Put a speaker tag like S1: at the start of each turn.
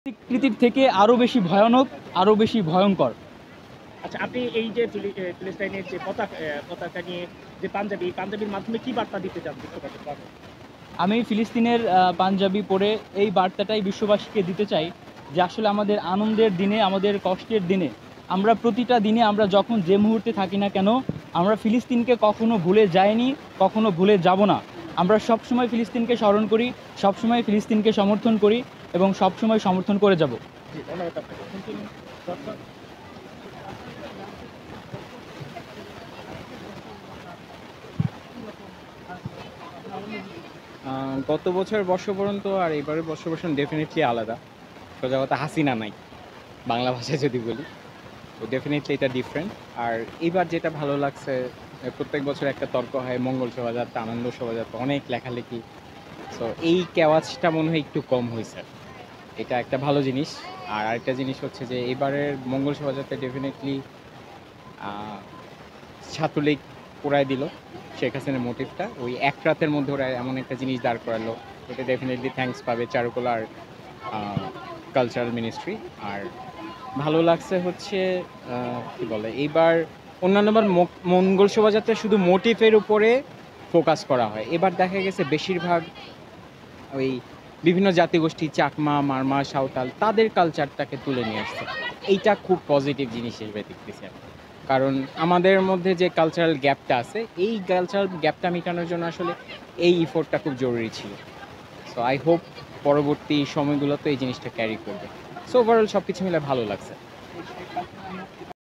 S1: স্বীকৃতির থেকে আরও বেশি ভয়ানক, আরও বেশি ভয়ঙ্কর।
S2: আচ্ছা, আপনি এই যে ফিলিস্তাইনের যে পতাকা নিয়ে যে পাঞ্জাবির মাধ্যমে কি বার্তা দিতে চান বিশ্ববাসীর কাছে?
S1: আমি ফিলিস্তিনের পাঞ্জাবি পরে এই বার্তাটাই বিশ্ববাসীকে দিতে চাই যে আসলে আমাদের আনন্দের দিনে, আমাদের কষ্টের দিনে, আমরা প্রতিটা দিনে আমরা যখন যে মুহূর্তে থাকি না কেন, আমরা ফিলিস্তিনকে কখনো ভুলে যাইনি, কখনো ভুলে যাব না। আমরা সবসময় ফিলিস্তিনকে স্মরণ করি, সবসময় ফিলিস্তিনকে সমর্থন করি এবং সবসময় সমর্থন করে যাব।
S2: জি, ধন্যবাদ আপনাকে। দর্শক,
S3: গত বছর বর্ষবরণ তো আর এবারের বর্ষবরণ ডেফিনেটলি আলাদা। সোজা কথা হাসিনা নাই, বাংলা ভাষায় যদি বলি। তো ডেফিনেটলি এটা ডিফারেন্ট। আর এবার যেটা ভালো লাগছে, প্রত্যেক বছর একটা তর্ক হয়, মঙ্গল শোভাযাত্রা, আনন্দ শোভাযাত্রা, অনেক লেখালেখি। সো এই কেওয়াজটা মনে হয় একটু কম হয়েছে। এটা একটা ভালো জিনিস। আর আরেকটা জিনিস হচ্ছে যে এবারের মঙ্গল শোভাযাত্রায় ডেফিনেটলি ছাত্রলীগ পোড়ায় দিল শেখ হাসিনার মোটিভটা। ওই এক রাতের মধ্যে ওরা এমন একটা জিনিস দাঁড় করালো, এটা ডেফিনেটলি থ্যাঙ্কস পাবে চারুকলার কালচারাল মিনিস্ট্রি। আর ভালো লাগছে হচ্ছে কি বলে, এইবার অন্যান্যবার মঙ্গল শোভাযাত্রা শুধু মোটিভের উপরে ফোকাস করা হয়, এবার দেখা গেছে বেশিরভাগ ওই বিভিন্ন জাতিগোষ্ঠী, চাকমা, মারমা, সাঁওতাল, তাদের কালচারটাকে তুলে নিয়ে আসছে। এইটা খুব পজিটিভ জিনিস হিসেবে দেখতেছি আমি। কারণ আমাদের মধ্যে যে কালচারাল গ্যাপটা আছে, এই কালচারাল গ্যাপটা মেটানোর জন্য আসলে এই ইফোর্টটা খুব জরুরি ছিল। সো আই হোপ পরবর্তী সময়গুলোতে এই জিনিসটা ক্যারি করবে। সো ওভারঅল সব কিছু মিলে ভালো লাগছে।